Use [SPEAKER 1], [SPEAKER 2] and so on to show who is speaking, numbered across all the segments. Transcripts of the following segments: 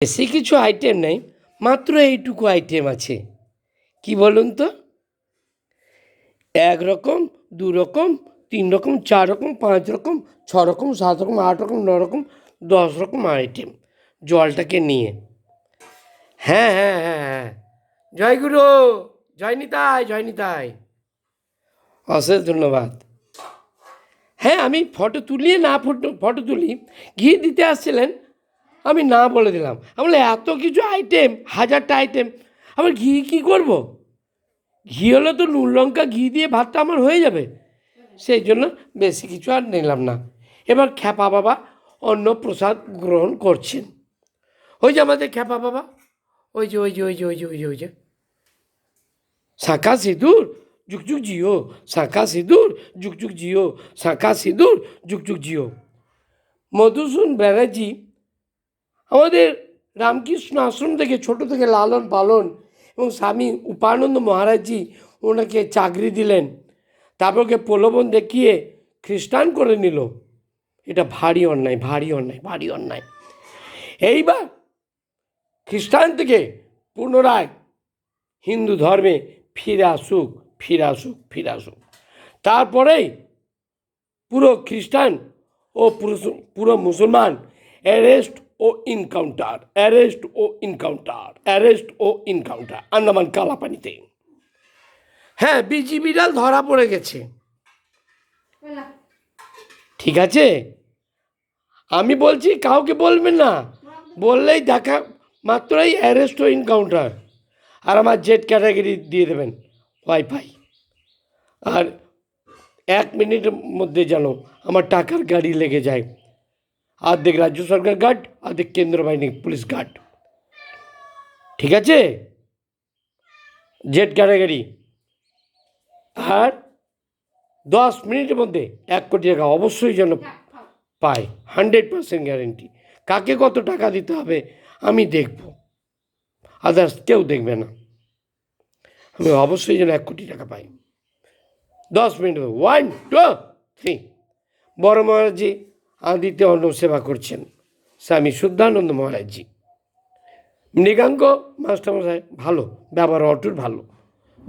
[SPEAKER 1] বেশি কিছু আইটেম নেই, মাত্র এইটুকু আইটেম আছে। কি বলুন তো? 1 রকম, 2 রকম, 3 রকম, 4 রকম, 5 রকম, 6 রকম, 7 রকম, 8 রকম, 9 রকম, 10 রকম আইটেম জলটাকে নিয়ে। হ্যাঁ হ্যাঁ হ্যাঁ হ্যাঁ, জয় গুরু, জয় নিতাই, জয় নিতাই, অশেষ ধন্যবাদ। হ্যাঁ, আমি ফটো তুলি না ফটো তুলি, ঘি দিতে আসছিলেন, আমি না বলে দিলাম। আমি বলে এত কিছু আইটেম, 1000টা আইটেম, আবার ঘি কী করব? ঘি হলে তো নুন লঙ্কা ঘি দিয়ে ভাতটা আমার হয়ে যাবে, সেই জন্য বেশি কিছু আর নিলাম না। এবার খ্যাপা বাবা অন্ন প্রসাদ গ্রহণ করছেন। ওই যে আমাদের খ্যাপা বাবা, ওই যে ওই যে ওই যে ওই যে ওই যে ওই যে শাঁখা সিঁদুর যুগ যুগ জিও, শাঁখা সিঁদুর যুগ যুগ জিও, শাঁখা সিঁদুর যুগ যুগ জিও। মধুসূদন ব্যানার্জি আমাদের রামকৃষ্ণ আশ্রম থেকে ছোট থেকে লালন পালন, এবং স্বামী উপানন্দ মহারাজজি ওনাকে চাকরি দিলেন, তারপর ওকে প্রলোভন দেখিয়ে খ্রিস্টান করে নিল। এটা ভারী অন্যায়, ভারী অন্যায়, ভারী অন্যায়। এইবার খ্রিস্টান থেকে পুনরায় হিন্দু ধর্মে ফিরে আসুক, ফিরে আসুক, ফিরে আসুক। তারপরেই পুরো খ্রিস্টান ও পুরো মুসলমান অ্যারেস্ট ও ইনকাউন্টার, অ্যারেস্ট ও ইনকাউন্টার, অ্যারেস্ট ও ইনকাউন্টার, আন্দামান কালাপানিতে। হ্যাঁ, বিজি বিড়াল ধরা পড়ে গেছে। ঠিক আছে, আমি বলছি কাউকে বলবেন না, বললেই দেখা মাত্রই অ্যারেস্ট ও ইনকাউন্টার। আর আমার জেড ক্যাটাগরি দিয়ে দেবেন ওয়াইফাই। আর 1 মিনিটের মধ্যে যেন আমার টাকার গাড়ি লেগে যায়। অর্ধেক রাজ্য সরকার গার্ড, অর্ধেক কেন্দ্র বাহিনী পুলিশ গার্ড। ঠিক আছে, জেড ক্যাটাগরি। আর 10 মিনিটের মধ্যে 1 কোটি টাকা অবশ্যই যেন পায়, 100% গ্যারেন্টি। কাকে কত টাকা দিতে হবে আমি দেখব, আদার্স কেউ দেখবে না। আমি অবশ্যই যেন 1 কোটি টাকা পাই 10 মিনিট। 1 2 3। বড় মহারাজজি আদিতে অন্ন সেবা করছেন, স্বামী শুদ্ধানন্দ মহারাজজি। মৃগাঙ্ক মাস্টারমশাই ভালো, ব্যবহার অটুট ভালো।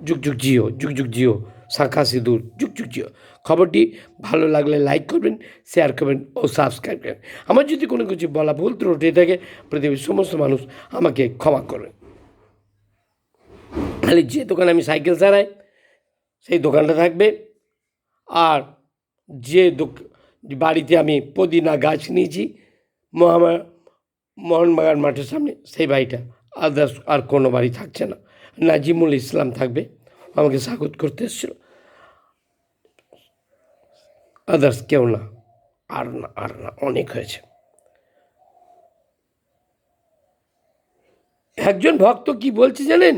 [SPEAKER 1] যুগ যুগ জিও, যুগ যুগ জিও, শাঁখা সিঁদুর যুগ যুগ জিও। খবরটি ভালো লাগলে লাইক করবেন, শেয়ার করবেন ও সাবস্ক্রাইব করবেন। আমার যদি কোনো কিছু বলা ভুল ত্রুটি থাকে, পৃথিবীর সমস্ত মানুষ আমাকে ক্ষমা করবেন। খালি যে দোকানে আমি সাইকেল চালাই সেই দোকানটা থাকবে, আর যে বাড়িতে আমি পুদিনা গাছ নিয়েছি মোহনবাগান মাঠের সামনে, সেই বাড়িটা, আদার্স আর কোনো বাড়ি থাকছে না। নাজিমুল ইসলাম থাকবে, আমাকে স্বাগত করতে এসেছিল, আদার্স কেউ না। আর না, আর না, অনেক হয়েছে। একজন ভক্ত কি বলছে জানেন?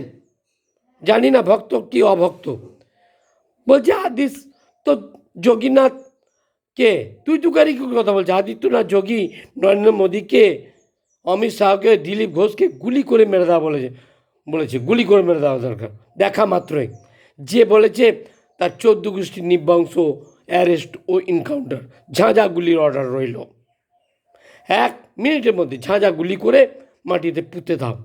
[SPEAKER 1] জানি না ভক্ত কি অভক্ত। বলছে হাদিস তো যোগীনাথ কে, তুই তুকারি কথা বলছে। আদিত্যনাথ যোগী, নরেন্দ্র মোদীকে, অমিত শাহকে, দিলীপ ঘোষকে গুলি করে মেরে দেওয়া বলেছে গুলি করে মেরে দেওয়া দরকার দেখা মাত্রই। যে বলেছে তার 14 গোষ্ঠী নিবংশ, অ্যারেস্ট ও ইনকাউন্টার, ঝাঁঝা গুলির অর্ডার রইল। 1 মিনিটের মধ্যে ঝাঁঝা গুলি করে মাটিতে পুঁতে দাও।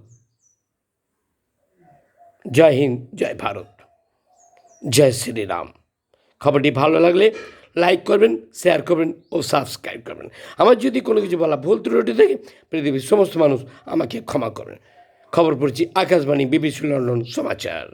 [SPEAKER 1] জয় হিন্দ, জয় ভারত, জয় শ্রীরাম। খবরটি ভালো লাগলে লাইক করবেন, শেয়ার করবেন ও সাবস্ক্রাইব করবেন। আমার যদি কোনো কিছু বলা ভুল ত্রুটি থাকে, পৃথিবীর সমস্ত মানুষ আমাকে ক্ষমা করবেন। খবর পড়ছি আকাশবাণী, BBC লন্ডন সমাচার।